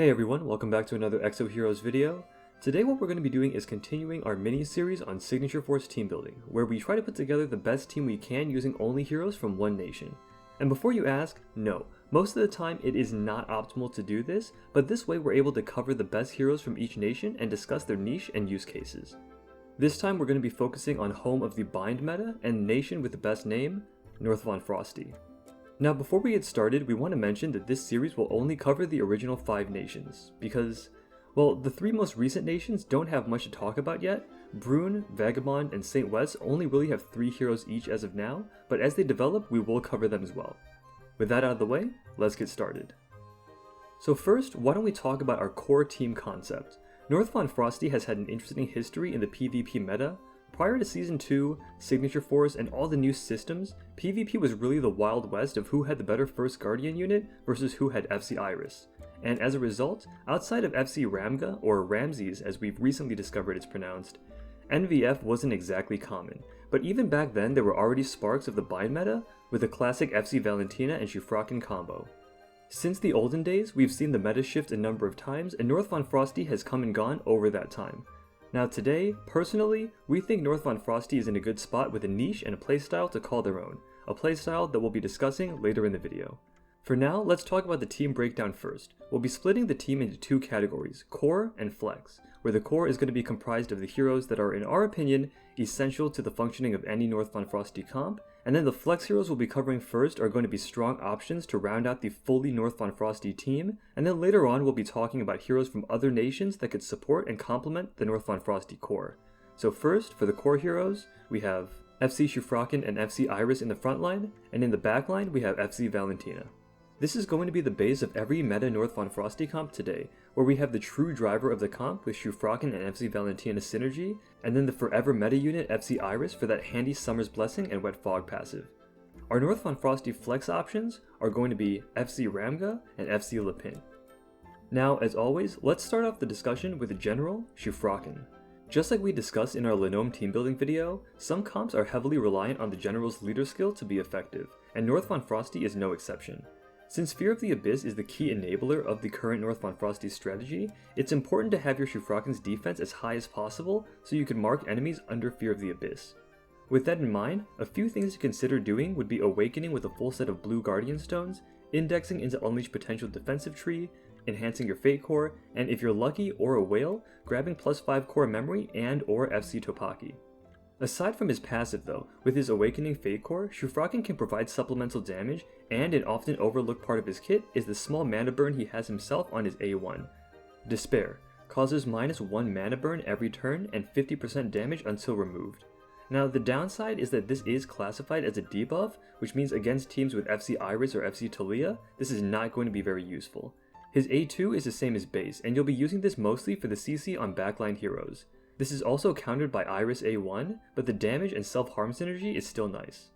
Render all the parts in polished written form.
Hey everyone, welcome back to another Exo Heroes video. Today what we're going to be doing is continuing our mini-series on Signature Force team building, where we try to put together the best team we can using only heroes from one nation. And before you ask, no, most of the time it is not optimal to do this, but this way we're able to cover the best heroes from each nation and discuss their niche and use cases. This time we're going to be focusing on home of the bind meta and nation with the best name, North von Frosty. Now before we get started, we want to mention that this series will only cover the original 5 nations, because, well, the 3 most recent nations don't have much to talk about yet. Brune, Vagabond, and St. West only really have 3 heroes each as of now, but as they develop, we will cover them as well. With that out of the way, let's get started. So first, why don't we talk about our core team concept. North von Frosty has had an interesting history in the PvP meta. Prior to Season 2, Signature Force, and all the new systems, PvP was really the Wild West of who had the better first Guardian unit versus who had FC Iris. And as a result, outside of FC Ramge, or Ramses as we've recently discovered it's pronounced, NVF wasn't exactly common. But even back then there were already sparks of the bind meta with the classic FC Valentina and Shufraken combo. Since the olden days, we've seen the meta shift a number of times, and North von Frosty has come and gone over that time. Now today, personally, we think North von Frosty is in a good spot with a niche and a playstyle to call their own, a playstyle that we'll be discussing later in the video. For now, let's talk about the team breakdown first. We'll be splitting the team into 2 categories, core and flex, where the core is going to be comprised of the heroes that are, in our opinion, essential to the functioning of any North von Frosty comp, and then the flex heroes we'll be covering first are going to be strong options to round out the fully North von Frosty team, and then later on we'll be talking about heroes from other nations that could support and complement the North von Frosty core. So first, for the core heroes, we have FC Shufraken and FC Iris in the front line, and in the back line we have FC Valentina. This is going to be the base of every meta North von Frosty comp today, where we have the true driver of the comp with Shufraken and FC Valentina synergy, and then the forever meta unit FC Iris for that handy Summer's Blessing and Wet Fog passive. Our North von Frosty flex options are going to be FC Ramge and FC Lepin. Now, as always, let's start off the discussion with the general, Shufraken. Just like we discussed in our Lenome team building video, some comps are heavily reliant on the general's leader skill to be effective, and North von Frosty is no exception. Since Fear of the Abyss is the key enabler of the current North von Frosty strategy, it's important to have your Shufraken's defense as high as possible so you can mark enemies under Fear of the Abyss. With that in mind, a few things to consider doing would be awakening with a full set of blue Guardian Stones, indexing into Unleash Potential defensive tree, enhancing your Fate Core, and if you're lucky or a whale, grabbing +5 core memory and or FC Topaki. Aside from his passive though, with his Awakening Fate Core, Shufraken can provide supplemental damage, and an often overlooked part of his kit is the small mana burn he has himself on his A1. Despair causes -1 mana burn every turn and 50% damage until removed. Now the downside is that this is classified as a debuff, which means against teams with FC Iris or FC Talia, this is not going to be very useful. His A2 is the same as base, and you'll be using this mostly for the CC on backline heroes. This is also countered by Iris A1, but the damage and self-harm synergy is still nice.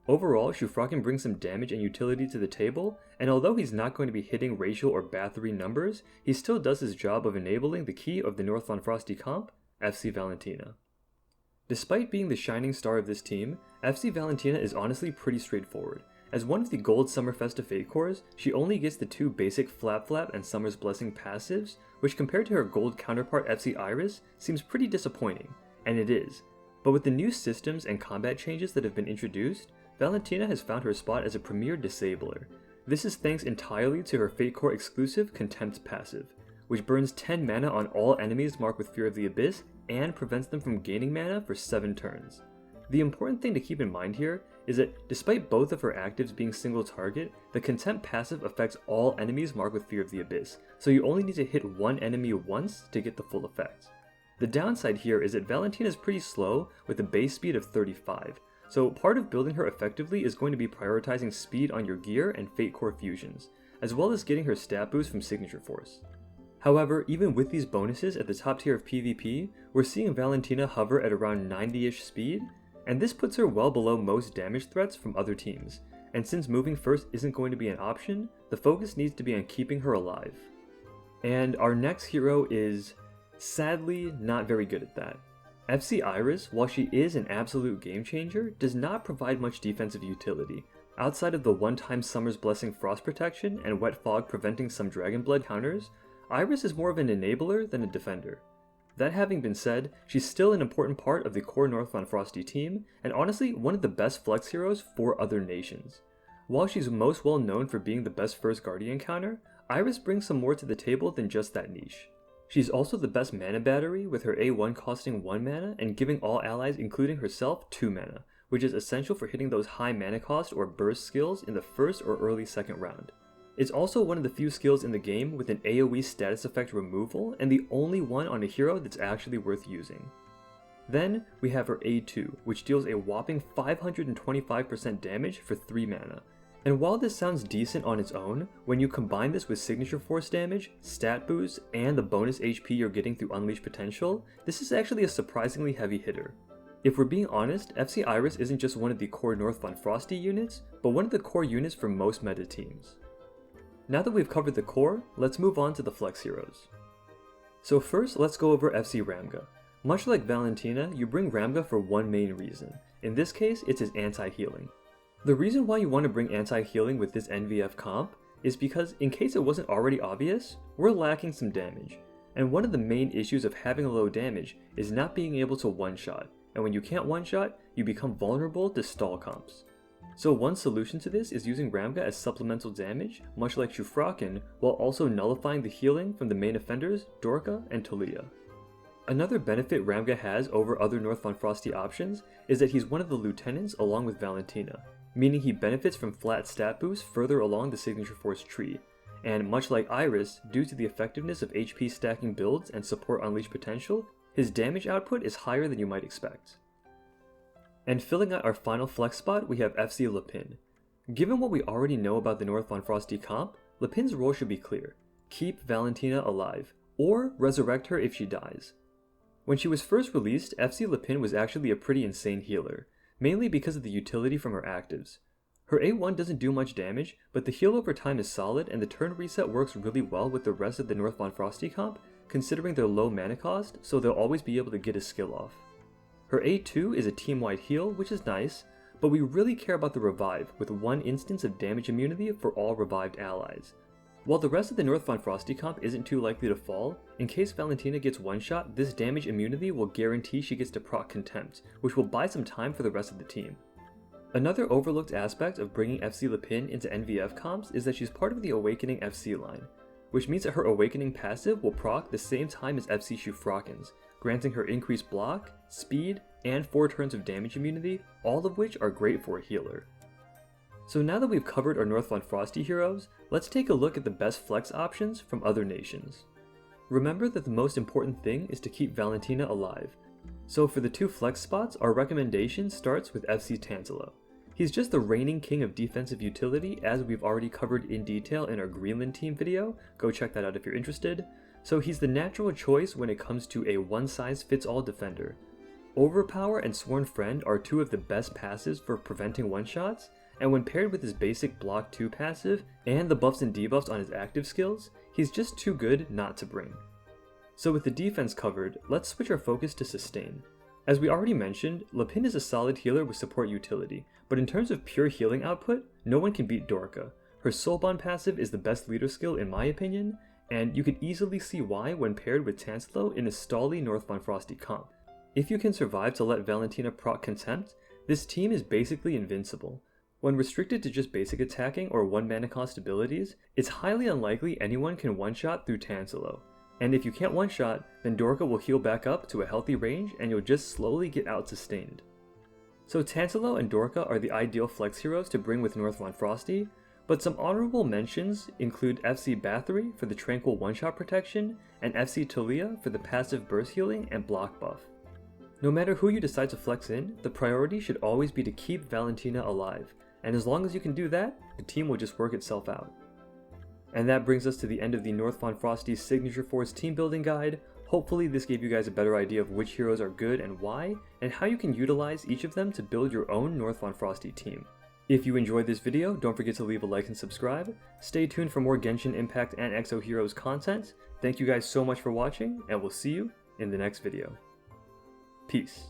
Overall, Shufraken brings some damage and utility to the table, and although he's not going to be hitting racial or Bathory numbers, he still does his job of enabling the key of the North von Frosty comp, FC Valentina. Despite being the shining star of this team, FC Valentina is honestly pretty straightforward. As one of the gold Summerfest of Fate cores, she only gets the 2 basic Flap Flap and Summer's Blessing passives, which compared to her gold counterpart FC Iris, seems pretty disappointing, and it is. But with the new systems and combat changes that have been introduced, Valentina has found her spot as a premier disabler. This is thanks entirely to her Fate Core exclusive Contempt passive, which burns 10 mana on all enemies marked with Fear of the Abyss and prevents them from gaining mana for 7 turns. The important thing to keep in mind here is that despite both of her actives being single target, the Contempt passive affects all enemies marked with Fear of the Abyss, so you only need to hit one enemy once to get the full effect. The downside here is that Valentina is pretty slow with a base speed of 35, so part of building her effectively is going to be prioritizing speed on your gear and Fate Core fusions, as well as getting her stat boost from Signature Force. However, even with these bonuses at the top tier of PvP, we're seeing Valentina hover at around 90-ish speed, and this puts her well below most damage threats from other teams, and since moving first isn't going to be an option, the focus needs to be on keeping her alive. And our next hero is, sadly, not very good at that. FC Iris, while she is an absolute game changer, does not provide much defensive utility. Outside of the one-time Summer's Blessing Frost Protection and Wet Fog preventing some Dragon Blood counters, Iris is more of an enabler than a defender. That having been said, she's still an important part of the core North von Frosty team, and honestly one of the best flex heroes for other nations. While she's most well known for being the best first Guardian counter, Iris brings some more to the table than just that niche. She's also the best mana battery, with her A1 costing 1 mana and giving all allies including herself 2 mana, which is essential for hitting those high mana cost or burst skills in the first or early second round. It's also one of the few skills in the game with an AoE status effect removal, and the only one on a hero that's actually worth using. Then, we have her A2, which deals a whopping 525% damage for 3 mana. And while this sounds decent on its own, when you combine this with signature force damage, stat boost, and the bonus HP you're getting through Unleash Potential, this is actually a surprisingly heavy hitter. If we're being honest, FC Iris isn't just one of the core North von Frosty units, but one of the core units for most meta teams. Now that we've covered the core, let's move on to the flex heroes. So first, let's go over FC Ramge. Much like Valentina, you bring Ramge for one main reason. In this case, it's his anti-healing. The reason why you want to bring anti-healing with this NVF comp is because, in case it wasn't already obvious, we're lacking some damage. And one of the main issues of having a low damage is not being able to one-shot, and when you can't one-shot, you become vulnerable to stall comps. So one solution to this is using Ramge as supplemental damage, much like Shufraken, while also nullifying the healing from the main offenders, Dorka and Talia. Another benefit Ramge has over other North von Frosty options is that he's one of the lieutenants along with Valentina, meaning he benefits from flat stat boosts further along the signature force tree, and much like Iris, due to the effectiveness of HP stacking builds and support Unleash Potential, his damage output is higher than you might expect. And filling out our final flex spot, we have FC Lepin. Given what we already know about the North von Frosty comp, Lepin's role should be clear: keep Valentina alive, or resurrect her if she dies. When she was first released, FC Lepin was actually a pretty insane healer, mainly because of the utility from her actives. Her A1 doesn't do much damage, but the heal over time is solid, and the turn reset works really well with the rest of the North von Frosty comp, considering their low mana cost, so they'll always be able to get a skill off. Her A2 is a team-wide heal, which is nice, but we really care about the revive, with one instance of damage immunity for all revived allies. While the rest of the North von Frosty comp isn't too likely to fall, in case Valentina gets one-shot, this damage immunity will guarantee she gets to proc Contempt, which will buy some time for the rest of the team. Another overlooked aspect of bringing FC Lepin into NVF comps is that she's part of the Awakening FC line, which means that her Awakening passive will proc the same time as FC Shufraken's, granting her increased block, speed, and 4 turns of damage immunity, all of which are great for a healer. So now that we've covered our North von Frosty heroes, let's take a look at the best flex options from other nations. Remember that the most important thing is to keep Valentina alive. So for the 2 flex spots, our recommendation starts with FC Tantalo. He's just the reigning king of defensive utility, as we've already covered in detail in our Greenland team video, go check that out if you're interested. So he's the natural choice when it comes to a one-size-fits-all defender. Overpower and Sworn Friend are 2 of the best passives for preventing one-shots, and when paired with his basic Block 2 passive and the buffs and debuffs on his active skills, he's just too good not to bring. So with the defense covered, let's switch our focus to sustain. As we already mentioned, Lepin is a solid healer with support utility, but in terms of pure healing output, no one can beat Dorka. Her Soulbond passive is the best leader skill in my opinion, and you could easily see why when paired with Tantalo in a stally North von Frosty comp. If you can survive to let Valentina proc Contempt, this team is basically invincible. When restricted to just basic attacking or 1 mana cost abilities, it's highly unlikely anyone can one-shot through Tantalo. And if you can't one-shot, then Dorka will heal back up to a healthy range and you'll just slowly get out-sustained. So Tantalo and Dorka are the ideal flex heroes to bring with North von Frosty, but some honorable mentions include FC Bathory for the Tranquil one-shot protection, and FC Talia for the passive burst healing and block buff. No matter who you decide to flex in, the priority should always be to keep Valentina alive, and as long as you can do that, the team will just work itself out. And that brings us to the end of the North von Frosty Signature Force team building guide. Hopefully this gave you guys a better idea of which heroes are good and why, and how you can utilize each of them to build your own North von Frosty team. If you enjoyed this video, don't forget to leave a like and subscribe. Stay tuned for more Genshin Impact and Exo Heroes content. Thank you guys so much for watching, and we'll see you in the next video. Peace.